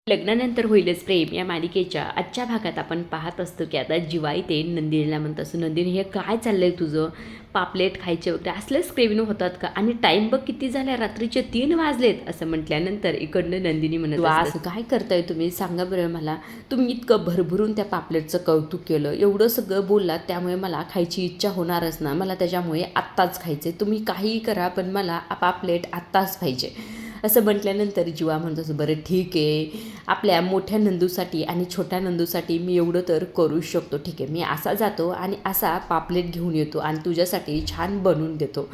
लग्नानंतर होईलच प्रेम या मालिकेच्या आजच्या भागात आपण पाहत असतो की आता जीवा इथे नंदिनीला म्हणत असतो, नंदिनी हे काय चाललंय तुझं, पापलेट खायचे वगैरे असलेच क्रेविंग होतात का, आणि टाईम बघ किती झाला, रात्रीचे 3 वाजलेत असं म्हटल्यानंतर इकडनं नंदिनी म्हणत असं काय करताय तुम्ही, सांगा बरं मला, तुम्ही इतकं भरभरून त्या पापलेटचं कौतुक केलं, एवढं सगळं बोललात, त्यामुळे मला खायची इच्छा होणारच ना, मला त्याच्यामुळे आत्ताच खायचे, तुम्ही काहीही करा पण मला पापलेट आत्ताच पाहिजे असं म्हटल्यानंतर जीवा म्हणतो असं, बरं ठीक आहे, आपल्या मोठ्या नंदूसाठी आणि छोट्या नंदूसाठी मी एवढं तर करू शकतो, ठीक आहे, मी असा जातो आणि असा पापलेट घेऊन येतो आणि तुझ्यासाठी छान बनवून देतो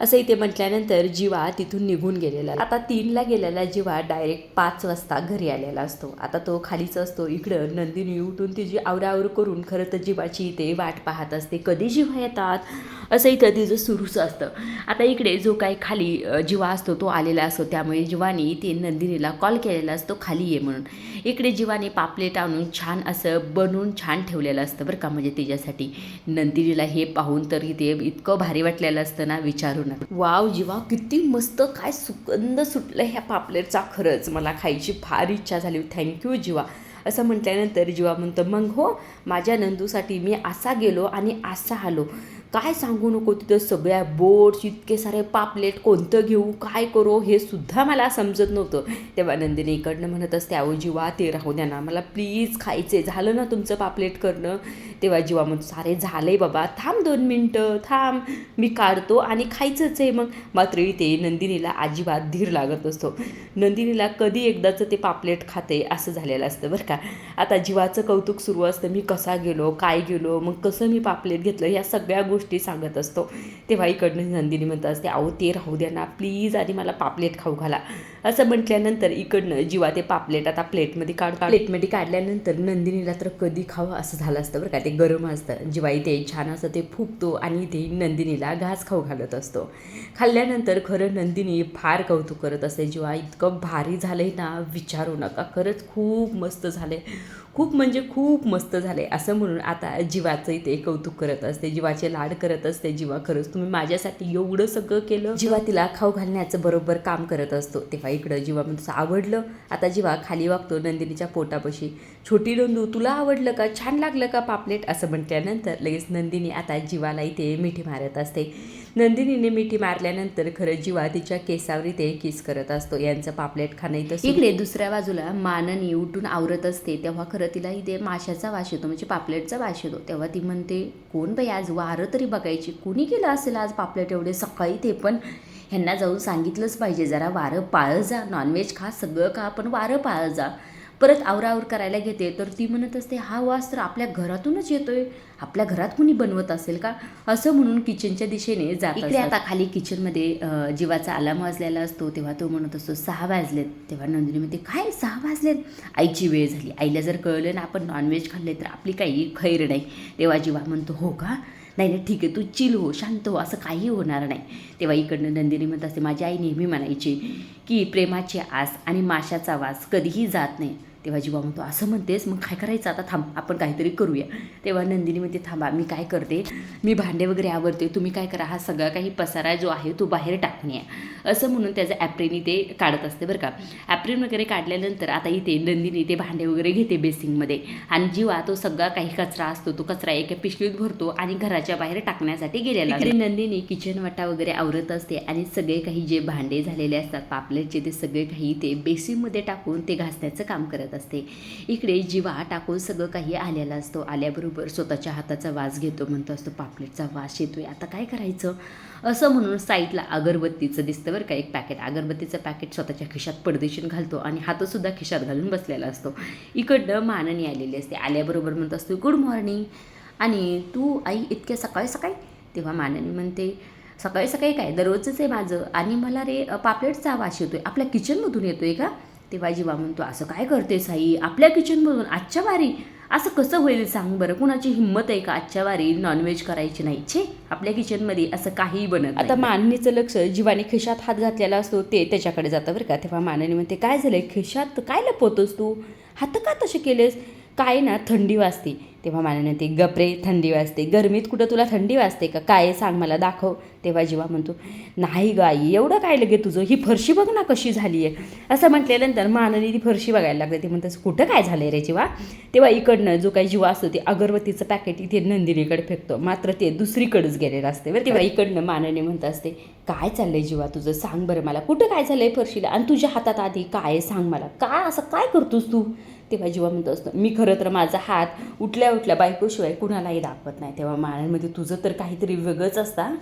असं इथे म्हटल्यानंतर जीवा तिथून निघून गेलेला. आता 3ला गेलेला जीवा डायरेक्ट 5 वाजता घरी आलेला असतो. आता तो खालीच असतो. इकडं नंदिनी उठून तिची आवरावर करून खरं तर जीवाची इथे वाट पाहत असते, कधी जीवा येतात असं इथं तिचं सुरूच असतं. आता इकडे जो काही खाली जीवा असतो तो आलेला असतो, त्यामुळे जीवाने इथे नंदिनीला कॉल केलेला असतो खाली ये म्हणून. इकडे जीवाने पापलेट आणून छान असं बनवून छान ठेवलेलं असतं बरं का, म्हणजे तिच्यासाठी. नंदिनीला हे पाहून तर इथे इतकं भारी वाटलेलं असतं ना, विचारू नका. वाव जीवा, किती मस्त, काय सुगंध सुटलं ह्या पापलेटचा, खरंच मला खायची फार इच्छा झाली, थँक्यू जीवा असं म्हटल्यानंतर जीवा म्हणतं, मग हो, माझ्या नंदूसाठी मी असा गेलो आणि असा आलो, काय सांगू नको, तिथं सगळ्या बोट्स, इतके सारे पापलेट, कोणतं घेऊ, काय करू हे सुद्धा मला समजत नव्हतं. तेव्हा नंदिनी इकडनं म्हणत असते, अहो जीवा ते राहू द्या ना, मला प्लीज खायचे, झालं ना तुमचं पापलेट करणं. तेव्हा जीवा म्हणतो, सारे झालंय बाबा, थांब 2 मिनटं थांब, मी काढतो आणि खायचंच आहे मग. मात्र इथे नंदिनीला अजिबात धीर लागत असतो. नंदिनीला कधी एकदाचं ते पापलेट खाते असं झालेलं असतं बरं का. आता जीवाचं कौतुक सुरू असतं, मी कसा गेलो, काय गेलो, मग कसं मी पापलेट घेतलं, ह्या सगळ्या गोष्टी सांगत असतो. तेव्हा इकडनं नंदिनी म्हणत असते, अहो ते राहू द्या ना प्लीज, आधी मला पापलेट खाऊ घाला असं म्हटल्यानंतर इकडनं जीवा ते पापलेट आता प्लेटमध्ये प्लेटमध्ये काढल्यानंतर नंदिनीला तर कधी खावं असं झालं असतं बरं का. ते गरम असतं, जीवा इथे छान असं ते फुगतो आणि ते नंदिनीला घास खाऊ घालत असतो. खाल्ल्यानंतर खरं नंदिनी फार कौतुक करत असते, जीवा इतकं भारी झालंय ना, विचारू नका, खरंच खूप मस्त झालंय, खूप म्हणजे खूप मस्त झाले असं म्हणून आता जीवाचं इथे कौतुक करत असते, जीवाचे लाड करत असते. जीवा, खरंच तुम्ही माझ्यासाठी एवढं सगळं केलं. जीवा तिला खाऊ घालण्याचं बरोबर काम करत असतो. तेव्हा इकडं जीवा म्हणतो, आवडलं. आता जीवा खाली वागतो नंदिनीच्या पोटापाशी, छोटी नंदू तुला आवडलं का, छान लागलं का पापलेट असं म्हटल्यानंतर लगेच नंदिनी आता जीवाला इथे मिठी मारत असते. नंदिनीने मिठी मारल्यानंतर खरं जीवा तिच्या केसावर इथे किस करत असतो. यांचं पापलेट खाणं इथं. इकडे दुसऱ्या बाजूला माननी उठून आवरत असते, तेव्हा खरं तिला इथे माशाचा वास येतो, म्हणजे पापलेटचा वास येतो. तेव्हा ती म्हणते, कोण बाई आज वारं तरी बघायची, कुणी केलं असेल आज पापलेट एवढे सकाळी, ते पण ह्यांना जाऊन सांगितलंच पाहिजे, जरा वारं पाळत जा, नॉनव्हेज खा सगळं खा पण वारं पाळत जा. परत आवरावर करायला घेते तर ती म्हणत असते, हा वास तर आपल्या घरातूनच येतोय, आपल्या घरात कुणी बनवत असेल का असं म्हणून किचनच्या दिशेने जात. इकडे आता खाली किचनमध्ये जीवाचा अलार्म वाजलेला असतो. तेव्हा तो म्हणत असतो, 6 वाजलेत. तेव्हा नंदिनी म्हणते, काय 6 वाजलेत, आईची वेळ झाली, आईला जर कळलं ना आपण नॉनव्हेज खाल्ले तर आपली काही खैर नाही. तेव्हा जीवा म्हणतो, हो का, नाही नाही ठीक आहे, तू चिल हो, शांत हो, असं काही होणार नाही. तेव्हा इकडनं नंदिनी म्हणत असते, माझी आई नेहमी म्हणायची की प्रेमाची आस आणि माशाचा वास कधीही जात नाही. तेव्हा जीवा म्हणतो, असं म्हणतेस, मग काय करायचं आता, थांब आपण काहीतरी करूया. तेव्हा नंदिनी म्हणते, थांबा मी काय करते, मी भांडे वगैरे आवरते, तुम्ही काय करा, हा सगळा काही पसारा जो आहे तो बाहेर टाकून या असं म्हणून त्याचं ॲप्रिन इथे काढत असते बरं का. ॲप्रिन वगैरे काढल्यानंतर आता इथे नंदिनी ते भांडे वगैरे घेते बेसिंगमध्ये, आणि जीवा तो सगळा काही कचरा असतो तो कचरा एका पिशवीत भरतो आणि घराच्या बाहेर टाकण्यासाठी गेलेला. इकडे नंदिनी किचन वाटा वगैरे आवरत असते आणि सगळे काही जे भांडे झालेले असतात पापलेटचे ते सगळे काही ते बेसिंगमध्ये टाकून ते घासण्याचं काम करत असते. इकडे जीवा टाकून सगळं काही आलेला असतो. आल्याबरोबर स्वतःच्या हाताचा वास घेतो, म्हणतो असतो, पापलेटचा वास येतोय, आता काय करायचं असं म्हणून साईडला अगरबत्तीचं दिसतं बरं का, एक पॅकेट, अगरबत्तीचं पॅकेट स्वतःच्या खिशात पडदेशीन घालतो आणि हातसुद्धा खिशात घालून बसलेला असतो. इकडनं माननी आलेली असते. आल्याबरोबर म्हणत असतो, गुड मॉर्निंग, आणि तू आई इतक्या सकाळी सकाळी. तेव्हा माननी म्हणते, सकाळी सकाळी काय, दररोजच आहे माझं, आणि मला रे पापलेटचा वास येतोय, आपल्या किचनमधून येतोय का. तेव्हा जीवा म्हणतो, असं काय करतेस आई, आपल्या किचनमधून आजच्या वारी, असं कसं होईल सांग बरं, कुणाची हिंमत आहे का आजच्या वारी नॉनव्हेज करायची नाही, छे, आपल्या किचनमध्ये असं काहीही बनत. आता माननीचं लक्ष जीवाने खिशात हात घातलेला असतो ते त्याच्याकडे जातं बरं का. तेव्हा माननी म्हणते, काय झालं, खिशात काय लपवतोस तू, हात का तसे केलेस, काय ना थंडी वाजते. तेव्हा माननी म्हणते, गपरे, थंडी वाजते, गरमीत कुठं तुला थंडी वाजते का, काय सांग मला, दाखव. तेव्हा जीवा म्हणतो नाही ग आई, एवढं काय लगे तुझं, ही फरशी बघ ना कशी झाली आहे. असं म्हटल्यानंतर माननी ती फरशी बघायला लागते. ते म्हणतात कुठं काय झालं रे जीवा. तेव्हा इकडनं जो काही जीवा असतो ते अगरबत्तीचं पॅकेट इथे नंदिनीकडे फेकतो, मात्र ते दुसरीकडेच गेलेलं असते बरं. तेव्हा इकडनं माननी म्हणत असते काय चाललंय जीवा तुझं, सांग बरं मला, कुठं काय झालंय फरशीला, आणि तुझ्या हातात आधी काय सांग मला, काय असं काय करतोस तू. तेव्हा जीवा म्हणतो असतं मी खरं तर माझा हात उठल्या उठल्या बायकोशिवाय कुणालाही दाखवत नाही. तेव्हा माननीमध्ये तुझं तर काहीतरी वेगळंच असतं.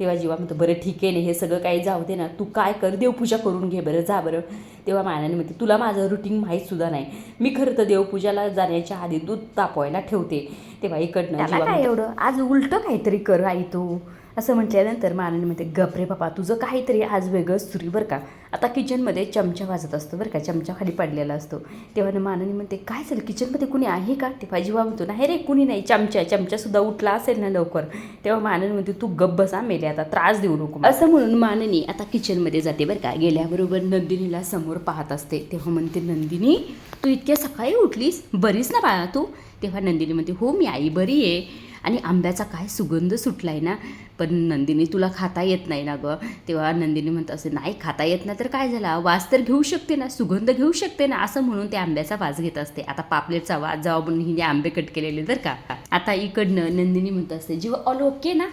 तेव्हा जीवा म्हणतो बरं ठीक आहे ना, हे सगळं काही जाऊ दे ना, तू काय कर, देवपूजा करून घे बरं, जा बरं. तेव्हा मानाने म्हणते तुला माझं रुटीन माहीतसुद्धा नाही, मी खरं तर देवपूजाला जाण्याच्या आधी दूध तापवायला ठेवते. तेव्हा इकडनं जीवा काय एवढं आज उलटं काहीतरी कर आई तू. असं म्हटल्यानंतर माननी म्हणते गप रे बाबा, तुझं काहीतरी आज वेगळंच सुरू बरं का. आता किचनमध्ये चमचा वाजत असतो बरं का, चमचा खाली पडलेला असतो. तेव्हा माननी म्हणते काय झालं किचनमध्ये कुणी आहे का. तेव्हा जीवा म्हणतो नाही रे कुणी नाही, चमचासुद्धा उठला असेल ना लवकर. तेव्हा माननी म्हणते तू गप बसा मेले, आता त्रास देऊ नको. असं म्हणून माननी आता किचनमध्ये जाते बरं का. गेल्याबरोबर नंदिनीला समोर पाहत असते. तेव्हा म्हणते नंदिनी तू इतक्या सकाळी उठलीस, बरीच ना बाळा तू. तेव्हा नंदिनी म्हणते हो मी आई बरी आहे, आणि आंब्याचा काय सुगंध सुटलाय ना. पण नंदिनी तुला खाता येत नाही ना गं. तेव्हा नंदिनी म्हणत असे नाही खाता येत ना तर काय झाला, वास तर घेऊ शकते ना, सुगंध घेऊ शकते ना. असं म्हणून ते आंब्याचा वास घेत असते. आता पापलेटचा वास जावा म्हणून हिने आंबे कट केलेले बरं का. आता इकडनं नंदिनी म्हणत असते जीवा ऑल ओके ना.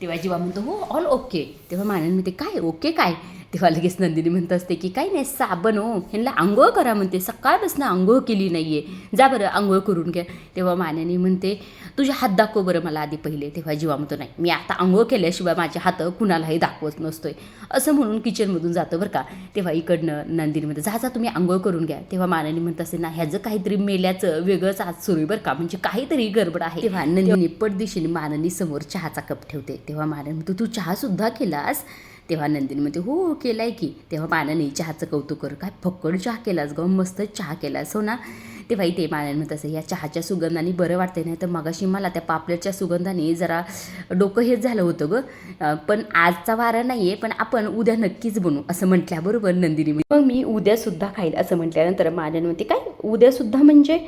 तेव्हा जीवा म्हणतो हो ऑल ओके. तेव्हा माननी म्हणते काय ओके काय. तेव्हा लगेच नंदिनी म्हणत असते की काही नाही साबण हो, ह्यांना आंघोळ करा म्हणते, सकाळपासून आंघोळ केली नाही आहे, जा बरं आंघोळ करून घ्या. तेव्हा माननी म्हणते तुझे हात दाखव बरं मला आधी पहिले. तेव्हा जीवा म्हणतो नाही मी आता आंघोळ केल्याशिवाय माझे हात कुणालाही दाखवत नसतोय. असं म्हणून किचनमधून जातं बरं का. तेव्हा इकडनं नंदिनी म्हणते जा तुम्ही आंघोळ करून घ्या. तेव्हा माननी म्हणत असे ना ह्याचं काहीतरी मेल्याचं वेगळंच आज सुरू आहे बरं का, म्हणजे काहीतरी गडबड आहे. तेव्हा नंदिनी पटदिशीने माननी समोर चहाचा कप ठेवते. तेव्हा माननी म्हणतो तू चहासुद्धा केलास. तेव्हा नंदिनी म्हणते हो केलाय की. तेव्हा माननी चहाचं कौतुक कर, काय फक्कड चहा केलास गं, मस्त चहा केलास हो ना. तेव्हा इथे माननी म्हणत असं या चहाच्या सुगंधाने बरं वाटते, नाही तर मगाशी मला त्या पापलेटच्या सुगंधाने जरा डोकं हेच झालं होतं गं. पण आजचा वारा नाही आहे, पण आपण उद्या नक्कीच बनवू. असं म्हटल्याबरोबर नंदिनी मग मी उद्यासुद्धा खाईल. असं म्हटल्यानंतर माननी म्हणते काय उद्यासुद्धा म्हणजे.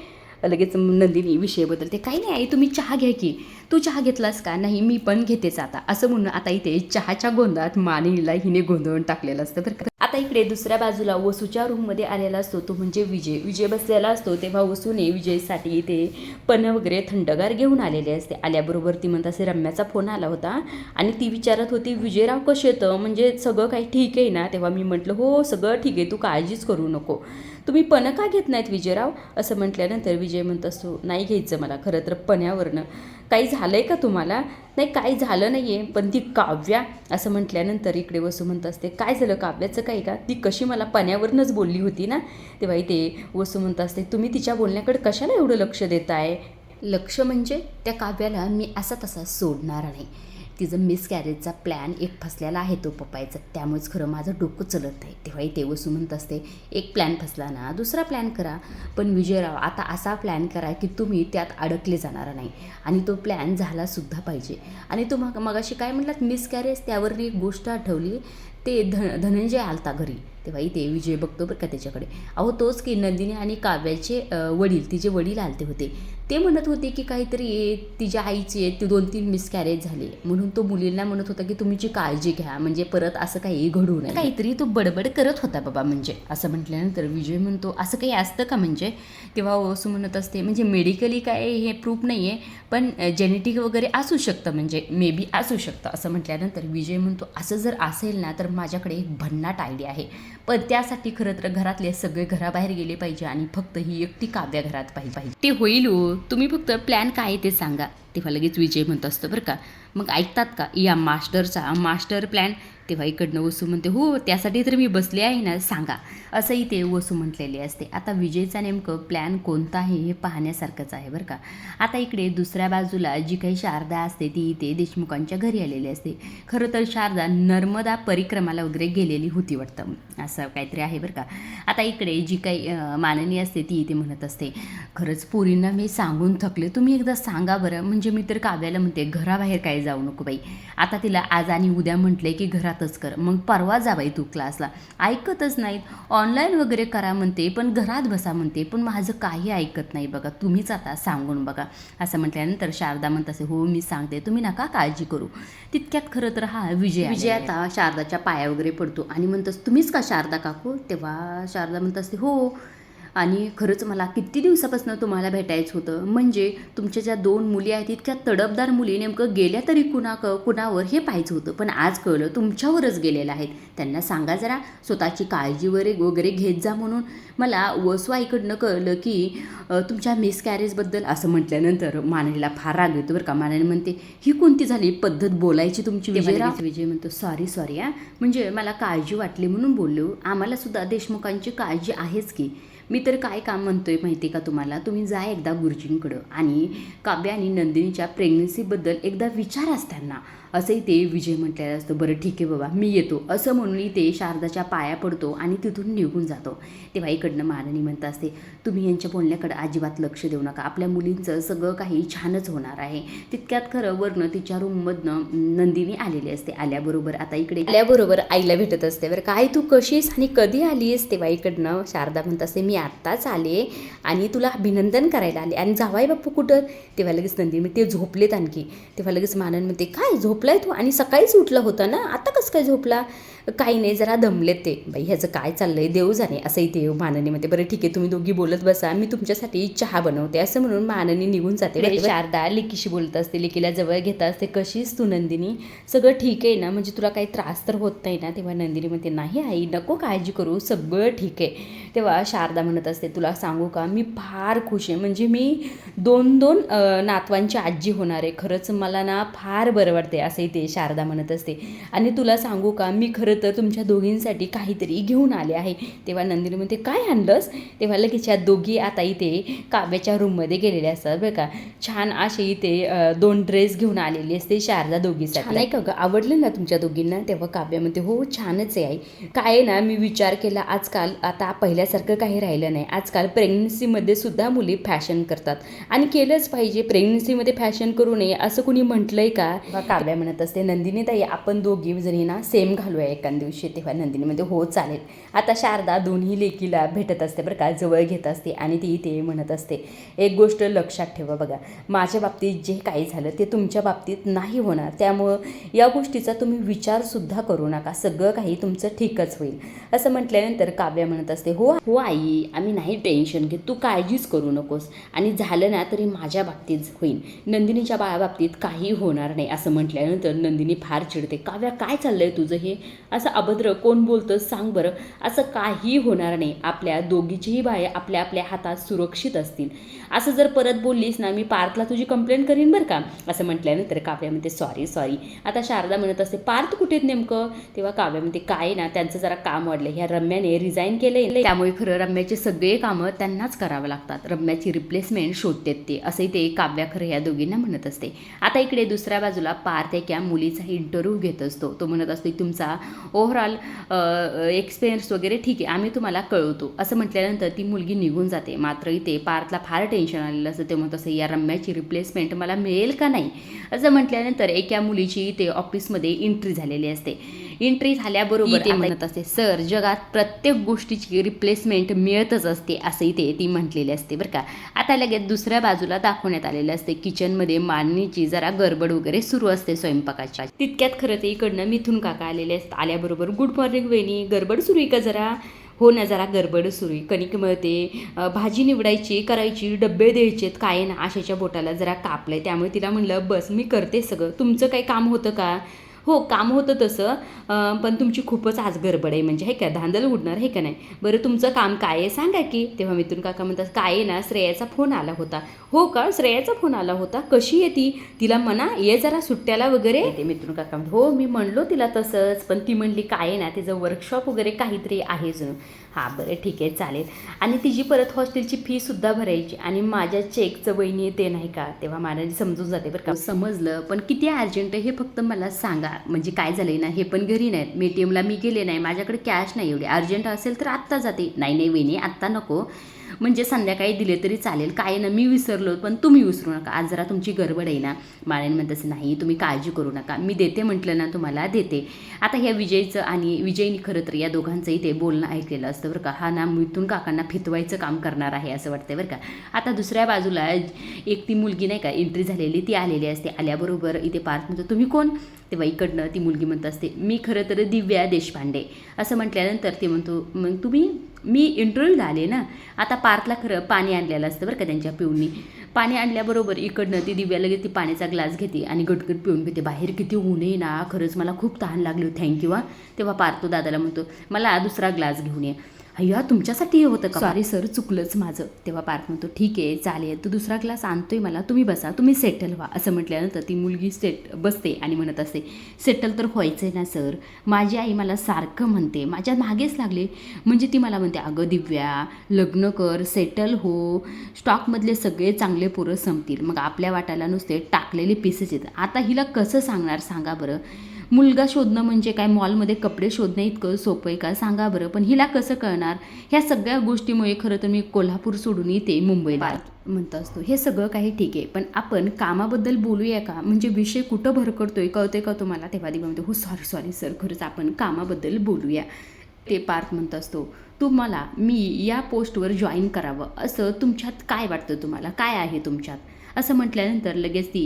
लगेच नंदिनी विषय बदलते काही नाही आई तुम्ही चहा घ्या की. तू चहा घेतलास का. नाही मी पण घेतेच आता. असं म्हणून आता इथे चहाच्या गोंधळात माननीला हिने गोंधळून टाकलेलं असतं बरं का. आता इकडे दुसऱ्या बाजूला वसूच्या रूममध्ये आलेला असतो तो म्हणजे विजय बसलेला असतो. तेव्हा वसूने विजयसाठी इथे पण वगैरे थंडगार घेऊन आलेले असते. आल्याबरोबर ती म्हणत असे रम्याचा फोन आला होता आणि ती विचारत होती विजयराव कसे येतं, म्हणजे सगळं काही ठीक आहे ना. तेव्हा मी म्हटलं हो सगळं ठीक आहे, तू काळजीच करू नको. तुम्ही पण का घेत नाहीत विजयराव. असं म्हटल्यानंतर विजय म्हणत असतो नाही घ्यायचं मला, खरं तर पण्यावरनं काही झालं आहे का तुम्हाला. नाही काही झालं नाही आहे, पण ती काव्या. असं म्हटल्यानंतर इकडे वसू म्हणत असते काय झालं काव्याचं काही का, ती कशी मला पण्यावरनंच बोलली होती ना. तेव्हा इथे वसू म्हणत असते तुम्ही तिच्या बोलण्याकडे कशाला एवढं लक्ष देताय. लक्ष म्हणजे त्या काव्याला मी असा तसा सोडणार नाही. तिचं मिसकॅरेजचा प्लॅन एक फसलेला आहे तो पप्पायचा, त्यामुळेच खरं माझं डोकं चलत नाही. तेव्हाही ते वसू म्हणत असते एक प्लॅन फसला ना दुसरा प्लॅन करा, पण विजयराव आता असा प्लॅन करा की तुम्ही त्यात अडकले जाणार नाही, आणि तो प्लॅन झालासुद्धा पाहिजे. आणि तो मगाशी काय म्हटलात मिसकॅरेज, त्यावर एक गोष्ट आठवली, ते धनंजय आलता घरी. तेव्हा इथे विजय बघतो बरं का त्याच्याकडे. अहो तोच की नंदिनी आणि काव्याचे वडील, तिचे वडील आलते होते. ते म्हणत होते की काहीतरी तिच्या आईचे 2-3 मिसकॅरेज झाले, म्हणून तो मुलींना म्हणत होता की तुम्हीची काळजी घ्या, म्हणजे परत असं काही घडू नये. काहीतरी तो बडबड करत होता बाबा म्हणजे. असं म्हटल्यानंतर विजय म्हणतो असं काही असतं का म्हणजे. तेव्हा वसू म्हणत असते म्हणजे मेडिकली काय हे प्रूफ नाही आहे, पण जेनेटिक वगैरे असू शकतं, म्हणजे मे बी असू शकतं. असं म्हटल्यानंतर विजय म्हणतो असं जर असेल ना तर माझ्याकडे एक भन्नाट आयडिया आहे, पण त्यासाठी खरं तर घरातले सगळे घराबाहेर गेले पाहिजे आणि फक्त ही एकटी काव्या घरात पाहिजे. ते होईल हो, तुम्ही फक्त प्लॅन काय ते सांगा. तेव्हा लगेच विजय म्हणत असतं बरं का. मग ऐकतात का या मास्टर प्लॅन. तेव्हा इकडनं वसू म्हणते हो त्यासाठी तर मी बसले आहे ना, सांगा. असंही ते वसू म्हटलेले असते. आता विजयचा नेमकं प्लॅन कोणता आहे हे पाहण्यासारखंच आहे बरं का. आता इकडे दुसऱ्या बाजूला जी काही शारदा असते ती इथे देशमुखांच्या घरी आलेली असते. खरं तर शारदा नर्मदा परिक्रमाला वगैरे गेलेली होती वाटतं, असं काहीतरी आहे बरं का. आता इकडे जी काही माननी असते ती इथे म्हणत असते खरंच पोरींना मी सांगून थकले. तुम्ही एकदा सांगा बरं. म्हणजे मी तर काव्याला म्हणते घराबाहेर काय जाऊ नको बाई. आता तिला आज आणि उद्या म्हटले की घरातच कर. मग परवा जा बाई तू क्लासला. ऐकतच नाहीत. ऑनलाईन वगैरे करा म्हणते, पण घरात बसा म्हणते. पण माझं काही ऐकत नाही बघा. तुम्हीच आता सांगून बघा. असं म्हटल्यानंतर शारदा म्हणत असे, हो मी सांगते, तुम्ही नका काळजी करू. तितक्यात खरं तर हा विजय आता शारदाच्या पाया वगैरे पडतो आणि म्हणतोस, तुम्हीच का शारदा काकू? तेव्हा शारदा म्हणत असते, हो. आणि खरंच मला किती दिवसापासून तुम्हाला भेटायचं होतं. म्हणजे तुमच्या ज्या 2 मुली आहेत इतक्या तडफदार मुली नेमकं गेल्या तरी कुणावर हे पाहायचं होतं. पण आज कळलं तुमच्यावरच गेलेलं आहेत. त्यांना सांगा जरा स्वतःची काळजी वगैरे घेत जा म्हणून. मला वसवाईकडनं कळलं की तुमच्या मिसकॅरेजबद्दल असं म्हटल्यानंतर माननीला फार राग येतो बरं का. माननी म्हणते, ही कोणती झाली पद्धत बोलायची तुमची? विजय म्हणतो, सॉरी म्हणजे मला काळजी वाटली म्हणून बोललो. आम्हाला सुद्धा देशमुखांची काळजी आहेच की. मी तर काय काम म्हणतोय माहिती आहे का तुम्हाला? तुम्ही जा एकदा गुरुजींकडं आणि काव्य आणि नंदिनीच्या प्रेग्नन्सीबद्दल एकदा विचाराच त्यांना. असंही ते विजय म्हटलेलं असतं. बरं ठीक आहे बाबा, मी येतो असं म्हणून ते शारदाच्या पाया पडतो आणि तिथून निघून जातो. तेव्हा इकडनं माननी म्हणत असते, तुम्ही यांच्या बोलण्याकडे अजिबात लक्ष देऊ नका. आपल्या मुलींचं सगळं काही छानच होणार आहे. तितक्यात खरं वरनं तिच्या रूममधनं नंदिनी आलेली असते. आल्याबरोबर आईला भेटत असते. बरं काय तू कशीस आणि कधी आलीस? तेव्हा इकडनं शारदा म्हणत असते, मी आत्ताच आले आणि तुला अभिनंदन करायला आले. आणि जावाई बापू कुठं? तेव्हा लगेच नंदिनी ते झोपलेत आणखी. तेव्हा लगेच मानन म्हणते, काय झोपलाय तू? आणि सकाळीच उठला होता ना, आता कसं काय झोपला? काही नाही, जरा दमलेत ते. बाई ह्याचं काय चाललंय देव जाणे. असंही ते माननी म्हणते, बरं ठीक आहे तुम्ही दोघी बोलत बसा, मी तुमच्यासाठी चहा बनवते. असं म्हणून माननी निघून जाते. शारदा लेकीशी बोलत असते, लेकीला जवळ घेत असते, कशीच तू नंदिनी? सगळं ठीक आहे ना? म्हणजे तुला काही त्रास तर होत नाही ना? तेव्हा नंदिनी म्हणते, नाही आई नको काळजी करू, सगळं ठीक आहे. तेव्हा शारदा म्हणत असते, तुला सांगू का मी फार खुश आहे. म्हणजे मी 2 नातवांची आजी होणार आहे. खरंच मला ना फार बरं वाटते. असंही ते शारदा म्हणत असते. आणि तुला सांगू का मी खरं तर तुमच्या दोघींसाठी काहीतरी घेऊन आले आहे. तेव्हा नंदिनी म्हणते, काय आणलंस? तेव्हा लगेच या दोघी आता इथे काव्याच्या रूममध्ये गेलेल्या असतात बरं का. छान असे इथे 2 ड्रेस घेऊन आलेली असते शारदा दोघीसाठी. नाही का गं, आवडलं ना तुमच्या दोघींना? तेव्हा काव्य म्हणते, हो छानच आहे आई. काय आहे ना, मी विचार केला आजकाल आता पहिल्यासारखं काही राहिलं नाही. आजकाल प्रेग्नन्सीमध्ये सुद्धा मुली फॅशन करतात आणि केलंच पाहिजे. प्रेग्नन्सीमध्ये फॅशन करू नये असं कुणी म्हटलंय का? काव्या म्हणत असते, नंदिनी ताई आपण दोघी जणी ना सेम घालूया एका दिवशी. तेव्हा नंदिनी म्हणते, हो चालेल. आता शारदा दोन्ही लेकीला भेटत असते बरं का, जवळ घेत असते आणि ती ते म्हणत असते, एक गोष्ट लक्षात ठेवा बघा, माझ्या बाबतीत जे काही झालं ते तुमच्या बाबतीत नाही होणार. त्यामुळं या गोष्टीचा तुम्ही विचारसुद्धा करू नका. सगळं काही तुमचं ठीकच होईल. असं म्हटल्यानंतर काव्या म्हणत असते, हो आई आम्ही नाही टेन्शन घेत, तू काळजीच करू नकोस. आणि झालं ना तरी माझ्या बाबतीत होईल, नंदिनीच्या बाळाबाबतीत काही होणार नाही. असं म्हटल्यानंतर नंदिनी फार चिडते. काव्या काय चाललंय तुझं हे? असं अभद्र कोण बोलतं सांग बरं? असं काही होणार नाही. आपल्या दोघीचीही बाळे आपल्या आपल्या हातात सुरक्षित असतील. असं जर परत बोललीस ना मी पार्थला तुझी कंप्लेंट करीन बरं का. असं म्हटल्यानंतर काव्या म्हणते, सॉरी. आता शारदा म्हणत असते, पार्थ कुठे आहेत नेमकं? तेव्हा काव्या म्हणते, काय ना त्यांचं जरा काम वाढलं. ह्या रम्याने रिझाईन केलंय, त्यामुळे खरं रम्याचे सगळे कामं त्यांनाच करावं लागतात. रम्याची रिप्लेसमेंट शोधतात ते. असंही ते काव्या खरं या दोघींना म्हणत असते. आता इकडे दुसऱ्या बाजूला पार्थ एका मुलीचा इंटरव्ह्यू घेत असतो. तो म्हणत असतो, तुमचा ओव्हरऑल एक्सपिरियन्स वगैरे ठीक आहे, आम्ही तुम्हाला कळवतो. असं म्हटल्यानंतर ती मुलगी निघून जाते. मात्र इथे पार्थला फार टेन्शन आलेलं असतं. ते म्हणत असं, या रम्याची रिप्लेसमेंट मला मिळेल का नाही? असं म्हटल्यानंतर एका मुलीची इथे ऑफिसमध्ये एंट्री झालेली असते. एंट्री झाल्याबरोबर ते म्हणत असते, सर जगात प्रत्येक गोष्टीची रिप्लेसमेंट मिळतच असते असंही ती म्हटलेली असते बरं का. आता लगेच दुसऱ्या बाजूला दाखवण्यात आलेलं असते, किचनमध्ये मांडणीची जरा गडबड वगैरे सुरू असते स्वयंपाकाची. तितक्यात खरं ते इकडनं मिथून काका आलेले असतात. आल्याबरोबर, गुड मॉर्निंग वहिनी, गडबड सुरू आहे का जरा? हो ना, जरा गडबड सुरू आहे. कणिक मळते, भाजी निवडायची करायची, डब्बे द्यायचेत, काय ना आशेच्या बोटाला जरा कापलंय. त्यामुळे तिला म्हणलं, बस मी करते सगळं, तुमचं काही काम होतं का? हो काम होतं तसं, पण तुमची खूपच आज गडबड आहे, म्हणजे हे का धांदल उडणार आहे का नाही? बरं तुमचं काम काय आहे सांगा की. तेव्हा मिथून काका म्हणतात, काय आहे ना श्रेयाचा फोन आला होता. हो का, श्रेयाचा फोन आला होता, कशी आहे ती? तिला म्हणा ये जरा सुट्ट्याला वगैरे. ते मिथून काका म्हणतात, हो मी म्हणलो तिला तसंच, पण ती म्हणली काय आहे ना तिचं वर्कशॉप वगैरे काहीतरी आहे जणू. हां बरं ठीक आहे चालेल. आणि तिची परत हॉस्टेलची फीसुद्धा भरायची आणि माझ्या चेकचं वहिनी ते नाही का. तेव्हा मला समजून जाते बरं का, समजलं पण किती अर्जंट आहे हे फक्त मला सांगा. म्हणजे काय झालंय ना, हे पण घरी नाहीत, ATMला मी गेले नाही, माझ्याकडे कॅश नाही एवढी, अर्जंट असेल तर आत्ता जाते. नाही वहिनी आत्ता नको, म्हणजे संध्याकाळी दिले तरी चालेल, काय ना मी विसरलो पण तुम्ही विसरू नका, आज जरा तुमची गडबड आहे ना. माळ्याने म्हणत असं नाही, तुम्ही काळजी करू नका, मी देते म्हटलं ना तुम्हाला देते. आता ह्या विजयचं आणि विजयनी खरं तर या दोघांचंही ते बोलणं ऐकलेलं असतं बरं का. हा ना मिथून काकांना फितवायचं काम करणार आहे असं वाटतंय बरं का. आता दुसऱ्या बाजूला एक ती मुलगी नाही का एंट्री झालेली ती आलेली असते. आल्याबरोबर इथे पार्थ म्हणतो तुम्ही कोण, तेव्हा इकडनं ती मुलगी म्हणत असते मी खरं तर दिव्या देशपांडे. असं म्हटल्यानंतर ते म्हणतो मग तुम्ही, मी इंटरव्ह्यूला आले ना. आता पार्थला खरं पाणी आणलेलं असतं बरं का त्यांच्या पिऊनी. पाणी आणल्याबरोबर इकडनं ती दिव्या लगेच ती पाण्याचा ग्लास घेते आणि गटगट पिऊन घेते. बाहेर किती ऊन आहे ना, खरंच मला खूप तहान लागली, थँक्यू. तेव्हा पार्थ दादाला म्हणतो मला दुसरा ग्लास घेऊन ये. अय्या तुमच्यासाठी हे होतं का, सॉरी सर चुकलंच माझं. तेव्हा पार्थ म्हणतो ठीक आहे चालेल, तू दुसरा ग्लास आणतोय मला, तुम्ही बसा, तुम्ही सेटल व्हा. असं म्हटल्यानंतर ती मुलगी बसते आणि म्हणत असते सेटल तर व्हायचं आहे ना सर, माझी आई मला सारखं म्हणते, माझ्या मागेच लागले. म्हणजे ती मला म्हणते अगं दिव्या लग्न कर, सेटल हो, स्टॉकमधले सगळे चांगले पोरं संपतील, मग आपल्या वाट्याला नुसते टाकलेले पीसेस येतात. आता हिला कसं सांगणार सांगा बरं. मुलगा शोधणं म्हणजे काय मॉलमध्ये कपडे शोधणं इतकं सोपं आहे का सांगा बरं. पण हिला कसं कळणार. ह्या सगळ्या गोष्टीमुळे खरं तर मी कोल्हापूर सोडून येते मुंबईला म्हणत असतो. हे सगळं काही ठीक आहे, पण आपण कामाबद्दल बोलूया का, म्हणजे विषय कुठं भरकडतोय कळते का तुम्हाला. तेव्हा दिव्या म्हणते हो सॉरी सॉरी सर, खरंच आपण कामाबद्दल बोलूया. ते पार्थ म्हणत असतो तुम्हाला मी या पोस्टवर जॉईन करावं असं तुमच्यात काय वाटतं, तुम्हाला काय आहे तुमच्यात. असं म्हटल्यानंतर लगेच ती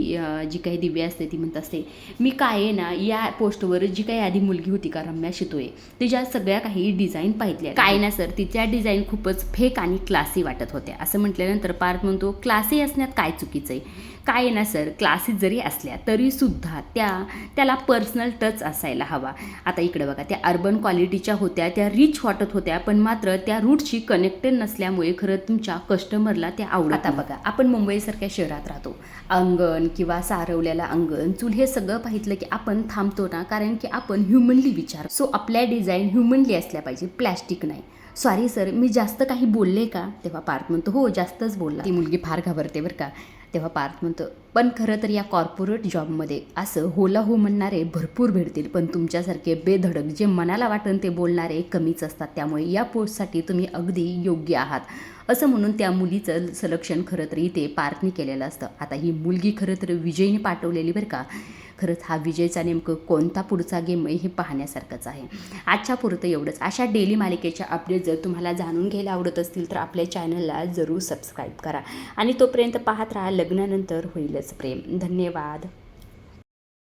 जी काही दिव्या असते ती म्हणत असते मी काय आहे ना या पोस्टवर जी काही आधी मुलगी होती का रम्या शितोळे, तिच्या सगळ्या काही डिझाईन पाहितल्या काय ना सर, तिच्या डिझाईन खूपच फेक आणि क्लासी वाटत होत्या. असं म्हटल्यानंतर पार्थ म्हणतो क्लासी असण्यात काय चुकीचं आहे. काय ना सर, क्लासेस जरी असल्या तरीसुद्धा त्याला पर्सनल टच असायला हवा. आता इकडे बघा, त्या अर्बन क्वालिटीच्या होत्या, त्या रिच वाटत होत्या, पण मात्र त्या रूटशी कनेक्टेड नसल्यामुळे खरं तुमच्या कस्टमरला त्या आवडत. आता बघा, आपण मुंबईसारख्या शहरात राहतो, अंगण किंवा सारवलेला अंगण चूल हे सगळं पाहितलं की आपण थांबतो ना, कारण की आपण ह्युमनली विचार. सो आपल्या डिझाईन ह्युमनली असल्या पाहिजे, प्लॅस्टिक नाही. सॉरी सर, मी जास्त काही बोलले का. तेव्हा पार्थ म्हणतो हो जास्तच बोलला. ती मुलगी फार घाबरते बरं का. तेव्हा पार्थ म्हणतो पण खरं तर या कॉर्पोरेट जॉबमध्ये असं होला हो म्हणणारे भरपूर भेटतील, पण तुमच्यासारखे बेधडक जे मनाला वाटण ते बोलणारे कमीच असतात, त्यामुळे या पोस्टसाठी तुम्ही अगदी योग्य आहात. असं म्हणून त्या मुलीचं सिलेक्शन खरं तर इथे पार्थनी केलेलं असतं. आता ही मुलगी खरं तर विजयने पाठवलेली बरं का. खरंच हा विजयचा नेमकं कोणता पुढचा गेम आहे हे पाहण्यासारखंच आहे. आजच्या पुरतं एवढंच. अशा डेली मालिकेच्या अपडेट जर तुम्हाला जाणून घ्यायला आवडत असतील तर आपल्या चॅनलला जरूर सबस्क्राईब करा आणि तोपर्यंत पाहत राहा लग्नानंतर होईलच प्रेम. धन्यवाद.